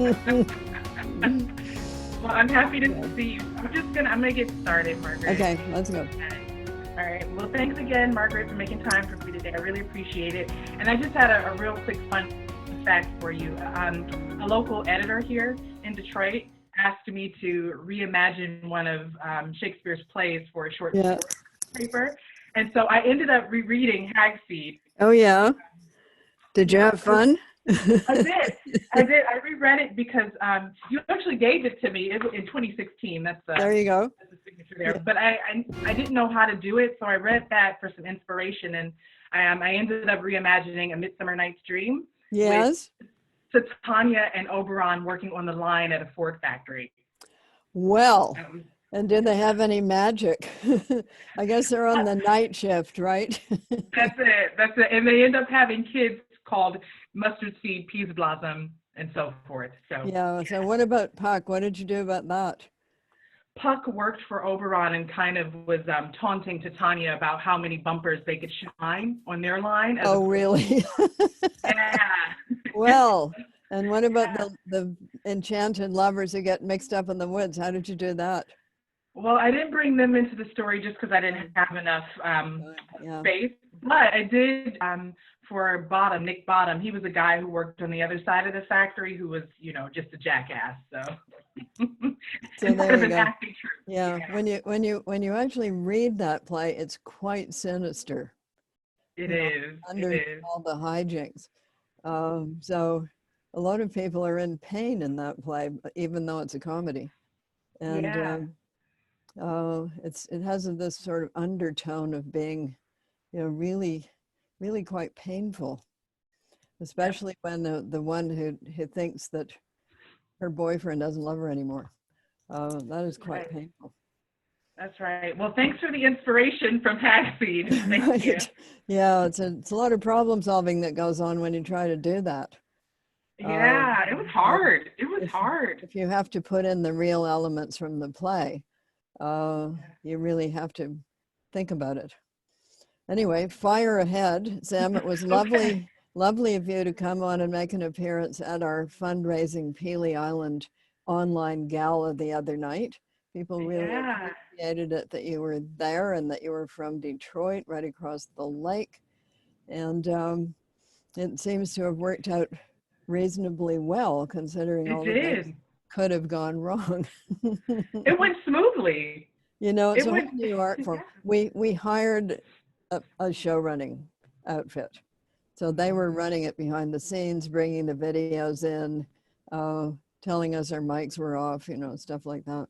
Well, I'm happy to see you. I'm gonna get started, Margaret. Okay, let's go. All right. Well, thanks again, Margaret, for making time for me today. I really appreciate it. And I just had a real quick fun fact for you. A local editor here in Detroit asked me to reimagine one of Shakespeare's plays for a short Yeah. paper. And so I ended up rereading Hagseed. Oh, yeah. Did you have fun? I did. I reread it because you actually gave it to me in 2016. There you go. That's the signature there. Yeah. But I didn't know how to do it, so I read that for some inspiration, and I ended up reimagining A Midsummer Night's Dream. Yes. With Titania and Oberon working on the line at a Ford factory. Well, and did they have any magic? I guess they're on the night shift, right? That's it. And they end up having kids called Mustard Seed, Peas Blossom, and so forth. So yeah. So what about Puck? What did you do about that? Puck worked for Oberon and kind of was taunting Titania about how many bumpers they could shine on their line. Oh, really? Yeah. Well, and what about the enchanted lovers who get mixed up in the woods? How did you do that? Well, I didn't bring them into the story just because I didn't have enough space. But I did for Nick Bottom. He was a guy who worked on the other side of the factory who was, just a jackass. So there you go. Yeah. When you actually read that play, it's quite sinister. It is. Under all the hijinks. So a lot of people are in pain in that play, even though it's a comedy. And it has this sort of undertone of being, really, really quite painful, especially when the one who thinks that her boyfriend doesn't love her anymore. That is quite painful. That's right. Well, thanks for the inspiration from Hagseed. Thank you. Yeah, it's a lot of problem solving that goes on when you try to do that. Yeah, it was hard. If you have to put in the real elements from the play, you really have to think about it. Anyway, fire ahead, Sam. It was lovely of you to come on and make an appearance at our fundraising Pelee Island online gala the other night. People really appreciated it that you were there and that you were from Detroit, right across the lake. And it seems to have worked out reasonably well, considering all the things could have gone wrong. It went smoothly. It's a whole new art form. We hired a show running outfit. So they were running it behind the scenes, bringing the videos in, telling us our mics were off, stuff like that.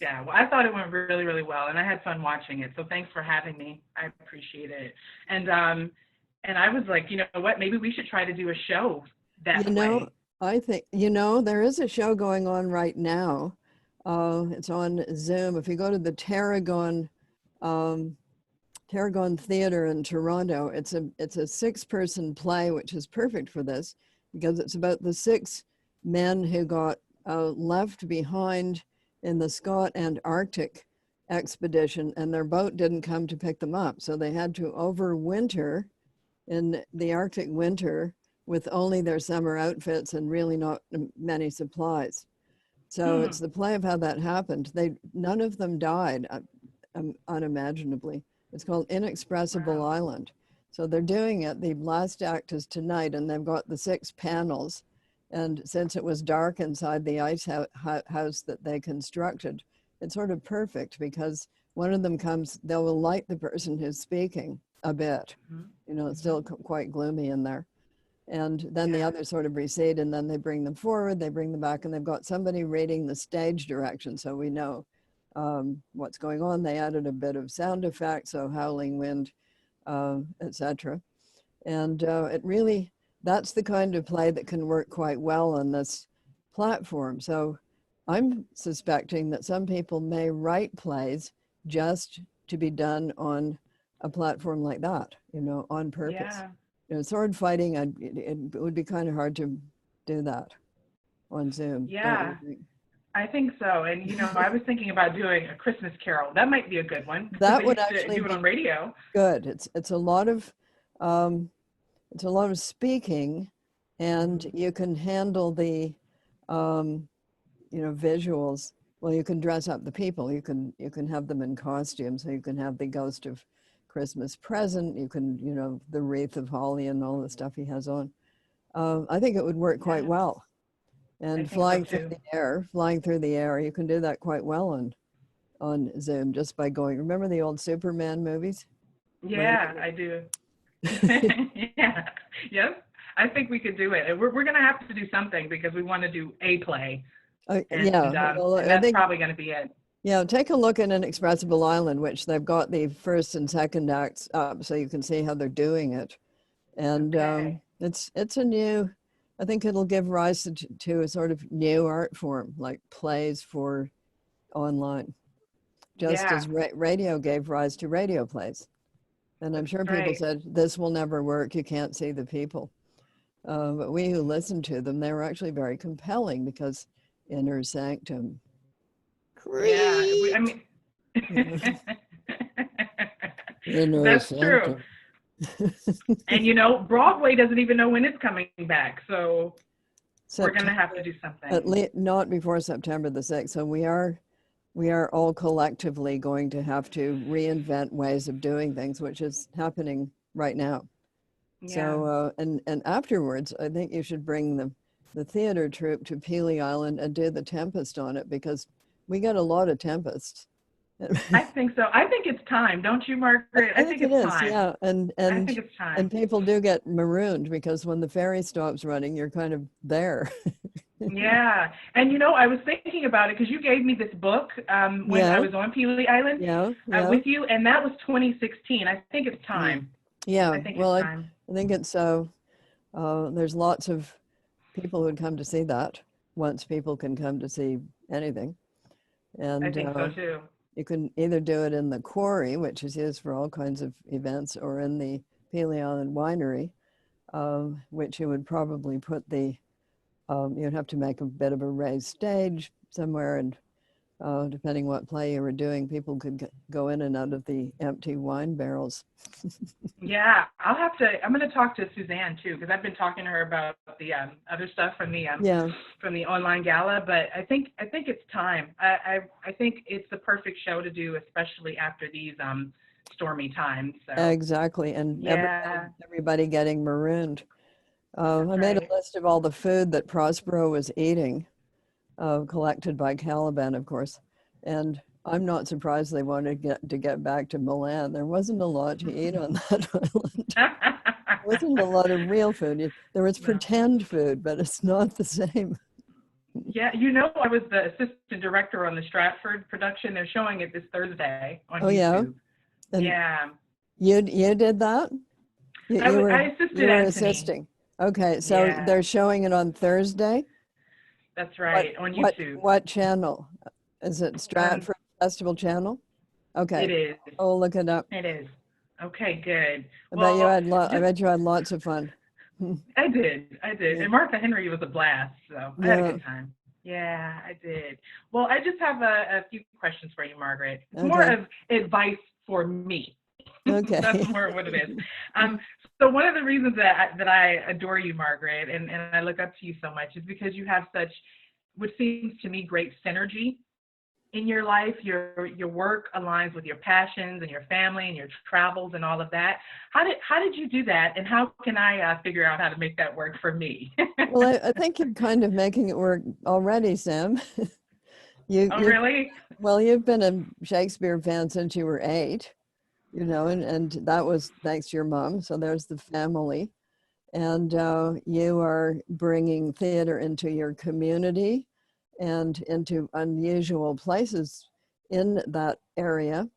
Yeah, well, I thought it went really, really well, and I had fun watching it. So thanks for having me. I appreciate it. And I was like, you know what? Maybe we should try to do a show that way. I think there is a show going on right now. It's on Zoom. If you go to the Tarragon Theater in Toronto, it's a 6-person play, which is perfect for this because it's about the 6 men who got left behind in the Scott Antarctic expedition, and their boat didn't come to pick them up. So they had to overwinter in the Arctic winter with only their summer outfits and really not many supplies. So it's the play of how that happened. None of them died unimaginably. It's called Inexpressible Island. So they're doing it. The last act is tonight, and they've got the 6 panels. And since it was dark inside the ice house that they constructed, it's sort of perfect because one of them comes, they will light the person who's speaking a bit. It's still quite gloomy in there. And then the others sort of recede, and then they bring them forward, they bring them back, and they've got somebody reading the stage direction so we know what's going on. They added a bit of sound effects, so howling wind, etc. And that's the kind of play that can work quite well on this platform. So I'm suspecting that some people may write plays just to be done on a platform like that, on purpose. Sword fighting, it would be kind of hard to do that on Zoom. Yeah, I think so. And, I was thinking about doing a Christmas Carol. That might be a good one. That would actually do it on radio. Good. It's a lot of speaking, and you can handle the um, visuals. Well, you can dress up the people. You can have them in costume. So you can have the ghost of Christmas present. You can, the wreath of holly and all the stuff he has on. I think it would work quite Yeah, well. I And think so flying through the air, you can do that quite well on Zoom just by going. Remember the old Superman movies? Yeah, I do. Yeah. Yes. I think we could do it. And we're going to have to do something because we want to do a play. Yeah. Well, And I that's think, probably going to be it. yeah, take a look at Inexpressible Island, which they've got the first and second acts up so you can see how they're doing it. And Okay. it's a new, I think it'll give rise to a sort of new art form, like plays for online, just Yeah, as radio gave rise to radio plays. And I'm that's sure people right. said, this will never work, you can't see the people. But we who listened to them, they were actually very compelling because inner sanctum. Yeah. I Creak. mean, Inner that's true. sanctum. And Broadway doesn't even know when it's coming back. So we're going to September, have to do at something. least not before September the 6th. So we are all collectively going to have to reinvent ways of doing things, which is happening right now. Yeah. So and afterwards, I think you should bring the theater troupe to Pelee Island and do the Tempest on it because we got a lot of Tempests. I think so. I think it's time, don't you, Margaret? I I think think it it's is, time. yeah, and I think and it's time. and people do get marooned because when the ferry stops running, you're kind of there. Yeah. And I was thinking about it because you gave me this book when I Yeah, was on Pelee Island yeah, yeah, with you, and that was 2016. I think it's yeah, time. yeah. I think Well, it's time. I think it's there's lots of people who would come to see that once people can come to see anything, I and think so too. you can either do it in the quarry, which is used for all kinds of events, or in the Pelee Island Winery, which you would probably put you'd have to make a bit of a raised stage somewhere, and depending what play you were doing, people could go in and out of the empty wine barrels. Yeah, I'm going to talk to Suzanne too because I've been talking to her about the other stuff Yeah, from the online gala. But I think it's time. I think it's the perfect show to do, especially after these stormy times. So exactly. And yeah, everybody getting marooned. that's I made a right. list of all the food that Prospero was eating, collected by Caliban, of course. And I'm not surprised they wanted to get back to Milan. There wasn't a lot to eat on that island. There wasn't a lot of real food. There was No. pretend food, but it's not the same. Yeah, I was the assistant director on the Stratford production. They're showing it this Thursday on Oh yeah, YouTube. and Yeah, you did that? You, I, you w- were I assisted you were Anthony. assisting. Okay, so Yeah, they're showing it on Thursday. that's What right, on what YouTube. what channel? Is it Um, Stratford Festival channel? it Okay, is. I'll look it up. It is. Okay, good. I bet you Well, had I just bet you had lots of fun. I did. I did. Yeah. And Martha Henry was a blast, so I had a Yeah. good time. Yeah, I did. Well, I just have a few questions for you, Margaret. It's more Okay. of advice for me. That's Okay. more what it is. Um, so one of the reasons that I adore you, Margaret, and I look up to you so much is because you have such, what seems to me, great synergy in your life. Your work aligns with your passions and your family and your travels and all of that. How did you do that, and how can I figure out how to make that work for me? Well, I think you're kind of making it work already, Sam. You Oh, you really? well, you've been a Shakespeare fan since you were 8, and that was thanks to your mom. So there's the family. And you are bringing theater into your community and into unusual places in that area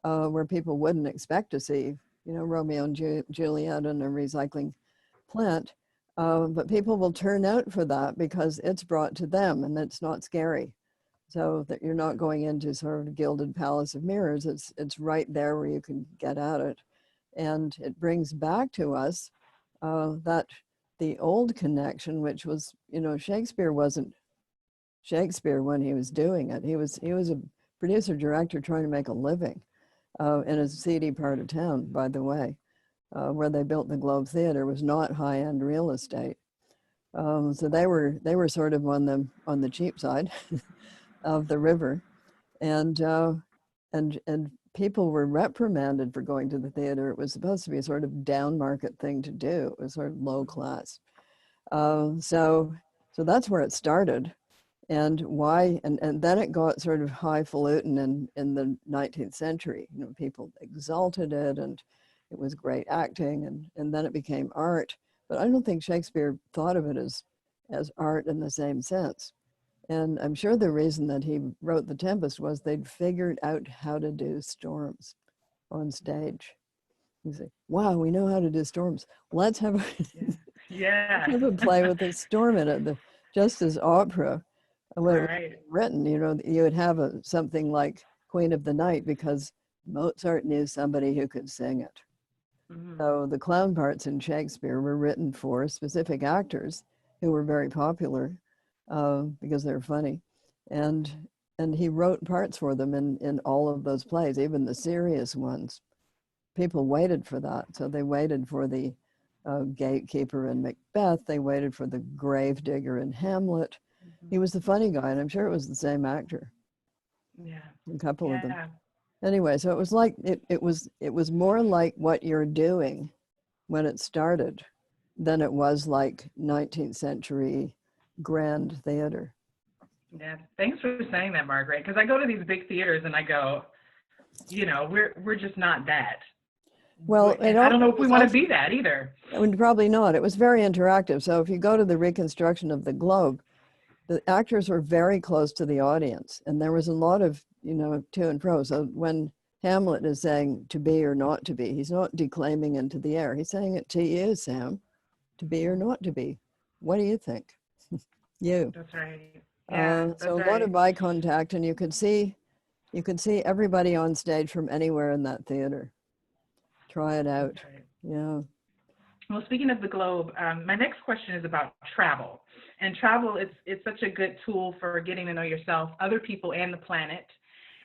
where people wouldn't expect to see, Romeo and Juliet and a recycling plant. But people will turn out for that because it's brought to them and it's not scary. So that you're not going into sort of a gilded palace of mirrors. It's right there where you can get at it. And it brings back to us that the old connection, which was, Shakespeare wasn't Shakespeare when he was doing it. He was a producer director trying to make a living in a seedy part of town, by the way, where they built the Globe Theater was not high end real estate. So they were sort of on the cheap side of the river, and and people were reprimanded for going to the theater. It was supposed to be a sort of down market thing to do. It was sort of low class. So that's where it started, and why, and then it got sort of highfalutin in the 19th century. You know, people exalted it, and it was great acting, and then it became art. But I don't think Shakespeare thought of it as art in the same sense. And I'm sure the reason that he wrote The Tempest was they'd figured out how to do storms on stage. You say, wow, we know how to do storms. Let's have Yeah. let's Yeah. have a play with a storm in it. Just as opera, when it was Right. written, you know, you would have something like Queen of the Night because Mozart knew somebody who could sing it. Mhm. So the clown parts in Shakespeare were written for specific actors who were very popular because they're funny, and he wrote parts for them in all of those plays, even the serious ones. People waited for that, so they waited for the gatekeeper in Macbeth. They waited for the gravedigger in Hamlet. He was the funny guy, and I'm sure it was the same actor, Yeah. a couple of them. Yeah. Anyway, so it was like it was more like what you're doing when it started than it was like 19th century grand theater. Yeah. Thanks for saying that, Margaret. Because I go to these big theaters and I go, we're just not that. Well, And I don't know it if we was want to also, be that either. probably not. It was very interactive. So if you go to the reconstruction of the Globe, the actors were very close to the audience, and there was a lot of, you know, to and fro. So when Hamlet is saying to be or not to be, he's not declaiming into the air. He's saying it to you, Sam, to be or not to be. What do you think? You. That's right. Yeah, So that's a lot right. of eye contact, and you could see everybody on stage from anywhere in that theater. Try it That's out. right. Yeah. Well, speaking of the globe, my next question is about travel. And travel is it's such a good tool for getting to know yourself, other people, and the planet.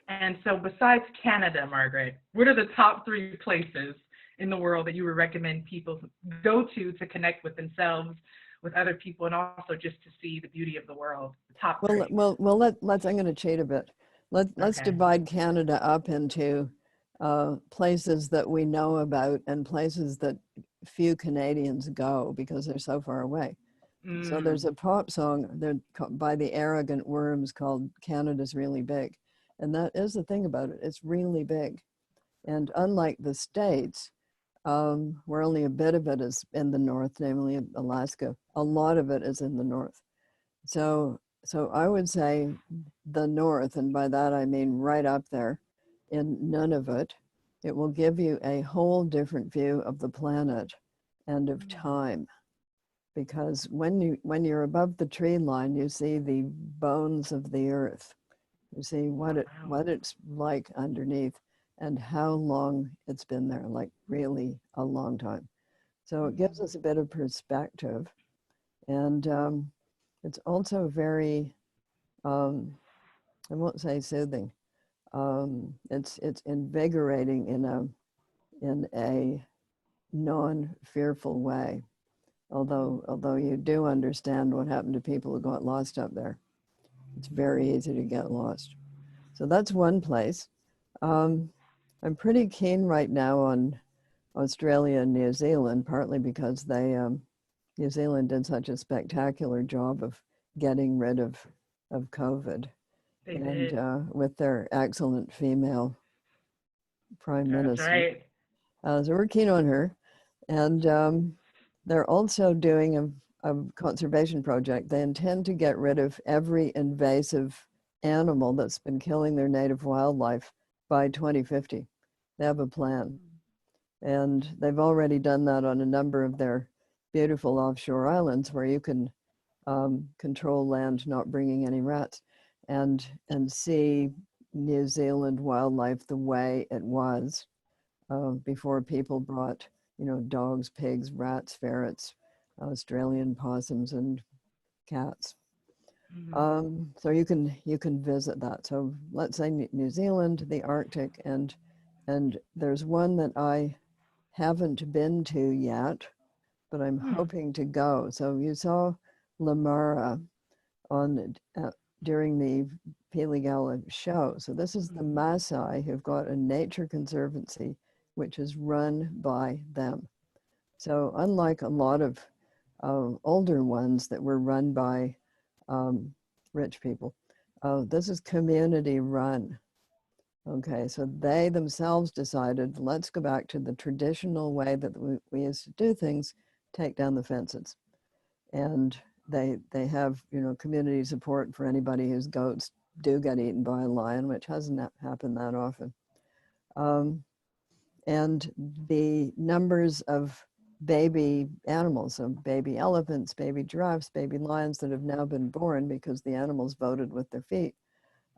And so, besides Canada, Margaret, what are the top three places in the world that you would recommend people go to connect with themselves, with other people, and also just to see the beauty of the world? The top Well, three. let's. I'm going to cheat a bit. Let's Okay. divide Canada up into places that we know about and places that few Canadians go because they're so far away. So there's Mm, a pop song by the Arrogant Worms called "Canada's Really Big," and that is the thing about it. It's really big, and unlike the States, where only a bit of it is in the north, namely Alaska, a lot of it is in the north. So I would say the north, and by that I mean right up there in Nunavut. It will give you a whole different view of the planet and of time, because when you're above the tree line, you see the bones of the earth. You see oh, wow. what it's like underneath and how long it's been there, like really a long time. So it gives us a bit of perspective, and it's also very I won't say soothing. It's invigorating in a non-fearful way. Although you do understand what happened to people who got lost up there. It's very easy to get lost. So that's one place. Um, I'm pretty keen right now on Australia and New Zealand, partly because New Zealand did such a spectacular job of getting rid of COVID, They and did. with their excellent female prime That's minister. right. So we're keen on her. And they're also doing a conservation project. They intend to get rid of every invasive animal that's been killing their native wildlife by 2050. They have a plan. And they've already done that on a number of their beautiful offshore islands where you can control land not bringing any rats, and see New Zealand wildlife the way it was before people brought, you know, dogs, pigs, rats, ferrets, Australian possums, and cats. Mm-hmm. So you can visit that. So let's say New Zealand, the Arctic, and there's one that I haven't been to yet, but I'm Hmm. hoping to go. So you saw Lamara on during the Peely Gala show. So this is the Maasai who've got a nature conservancy, which is run by them. So unlike a lot of older ones that were run by rich people, this is community run. Okay, so they themselves decided, let's go back to the traditional way that we used to do things, take down the fences. And they have, community support for anybody whose goats do get eaten by a lion, which hasn't happened that often. And the numbers of baby animals, so baby elephants, baby giraffes, baby lions that have now been born because the animals voted with their feet,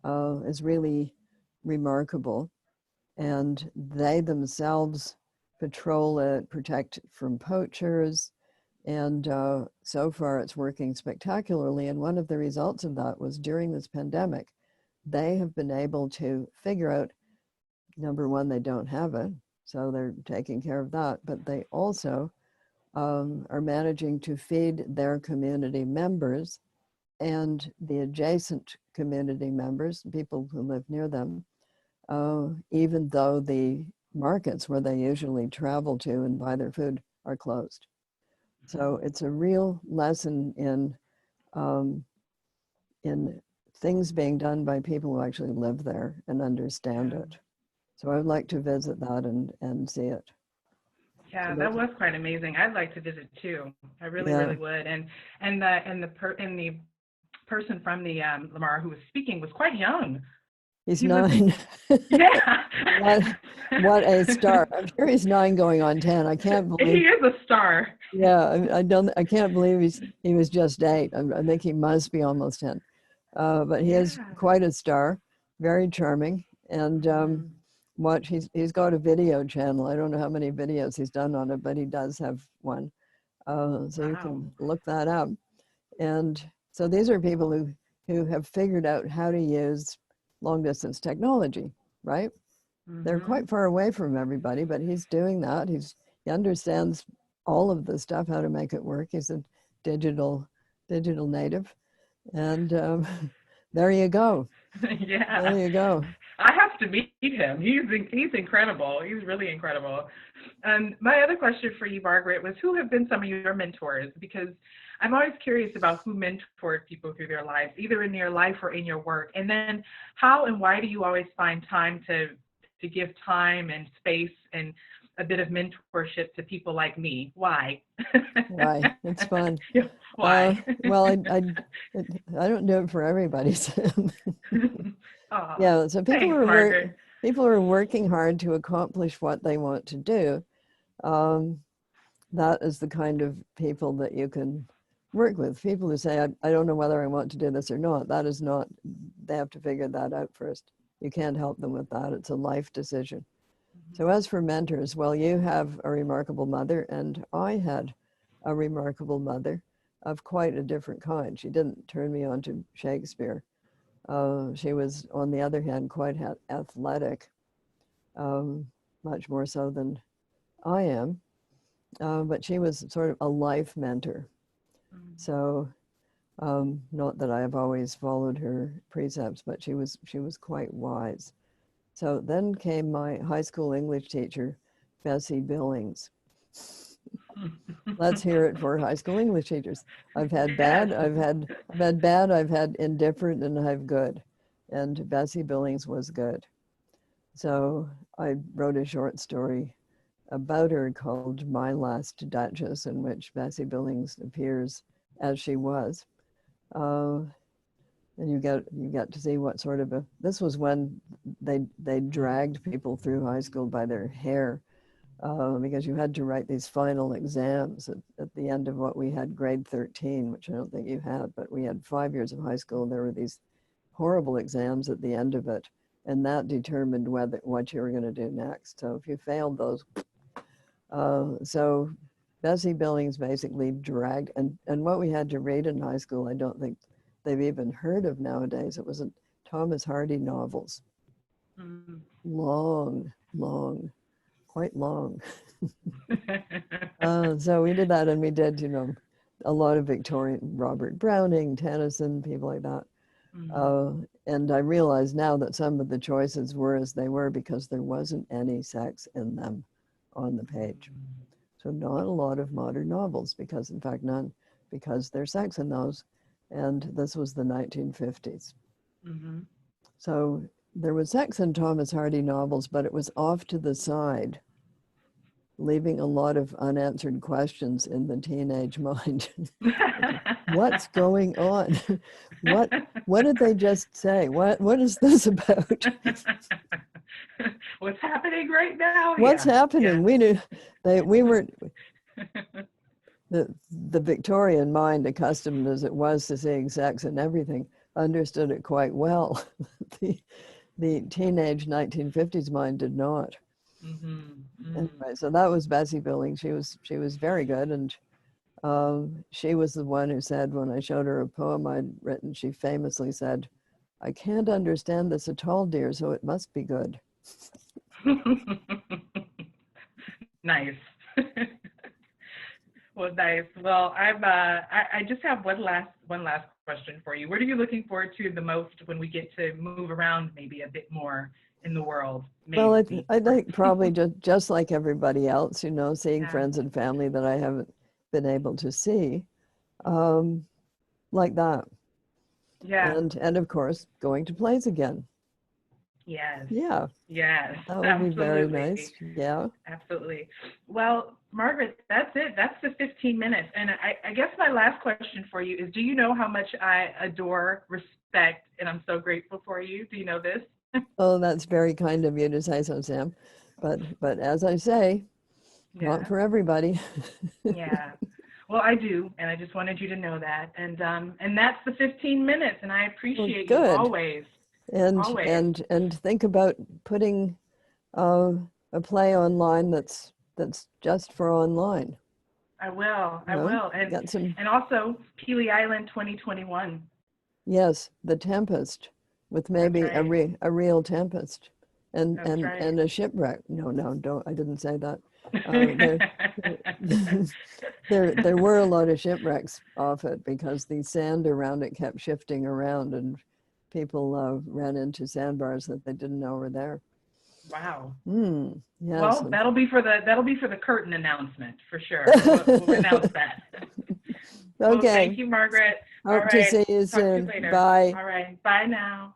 is really remarkable. And they themselves patrol it, protect from poachers, and so far it's working spectacularly. And one of the results of that was during this pandemic, they have been able to figure out, number one, they don't have it, so they're taking care of that, but they also are managing to feed their community members and the adjacent community members, people who live near them, even though the markets where they usually travel to and buy their food are closed. So it's a real lesson in things being done by people who actually live there and understand it. So I would like to visit that and see it. Yeah, So that was quite amazing. I'd like to visit too. I really, yeah. really would. And the person from the Lamar who was speaking was quite young. He's He was 9. yeah. What a star. I'm sure he's 9 going on 10. I can't He believe. is a star. Yeah, I can't believe he was just 8. I think he must be almost 10. But he is quite a star, very charming. And he's got a video channel. I don't know how many videos he's done on it, but he does have one. So you can look that up. And so these are people who have figured out how to use long distance technology, right? They're quite far away from everybody, but he's doing that. He understands all of the stuff, how to make it work. He's a digital native. And there you go. Yeah. There you go. I have to meet him. He's incredible. He's really incredible. And my other question for you, Margaret, was who have been some of your mentors? Because I'm always curious about who mentored people through their lives, either in your life or in your work. And then how and why do you always find time to give time and space and a bit of mentorship to people like me? Why? Why? It's fun. Yeah, why? Well, I don't do it for everybody. Yeah, so Thanks, Margaret. people are working hard to accomplish what they want to do. That is the kind of people that you can work with. People who say, I don't know whether I want to do this or not. That is not, they have to figure that out first. You can't help them with that. It's a life decision. So as for mentors, well, you have a remarkable mother, and I had a remarkable mother of quite a different kind. She didn't turn me on to Shakespeare. She was, on the other hand, quite athletic, much more so than I am. But she was sort of a life mentor. So not that I have always followed her precepts, but she was quite wise. So then came my high school English teacher, Bessie Billings. Let's hear it for high school English teachers. I've had bad, I've had indifferent, and I've good. And Bessie Billings was good. So I wrote a short story about her called My Last Duchess, in which Bessie Billings appears as she was. And you get to see what sort of this was when they dragged people through high school by their hair, because you had to write these final exams at the end of what we had grade 13, which I don't think you had, but we had 5 years of high school. There were these horrible exams at the end of it, and that determined what you were going to do next. So if you failed those, so Bessie Billings basically dragged, and what we had to read in high school, I don't think they've even heard of nowadays. It was Thomas Hardy novels. Long, quite long. So we did that, and we did, a lot of Victorian, Robert Browning, Tennyson, people like that. And I realize now that some of the choices were as they were because there wasn't any sex in them on the page. So not a lot of modern novels, because in fact none, because there's sex in those. And this was the 1950s. So there was sex in Thomas Hardy novels, but it was off to the side, leaving a lot of unanswered questions in the teenage mind. What's going on? What did they just say? What is this about? What's happening right now? What's happening? Yeah. We were the Victorian mind, accustomed as it was to seeing sex and everything, understood it quite well. The teenage 1950s mind did not. Anyway, so that was Bessie Billing. She was very good, and she was the one who said, when I showed her a poem I'd written, she famously said, "I can't understand this at all, dear, so it must be good." Nice. Well, nice. Well, I just have one last question for you. What are you looking forward to the most when we get to move around maybe a bit more in the world? Maybe. Well, I think probably just like everybody else, seeing Yeah. friends and family that I haven't been able to see, like that. Yeah. And of course, going to plays again. Yes. Yeah. Yes. That would be very nice. Yeah. Absolutely. Well, Margaret, that's it. That's the 15 minutes. And I guess my last question for you is, do you know how much I adore, respect, and I'm so grateful for you? Do you know this? Oh, that's very kind of you to say so, Sam. But as I say, not for everybody. Yeah. Well, I do, and I just wanted you to know that. And that's the 15 minutes, and I appreciate you always. And think about putting a play online that's just for online. I will. And also Peely Island 2021. Yes, the Tempest, with maybe a real tempest, and a shipwreck. No, don't. I didn't say that. There were a lot of shipwrecks off it because the sand around it kept shifting around, and people ran into sandbars that they didn't know were there. Wow. Yes. Well, that'll be for the curtain announcement for sure. We'll announce that. Okay. Well, thank you, Margaret. Hope to see you soon. Talk to you later. Bye. All right. Bye now.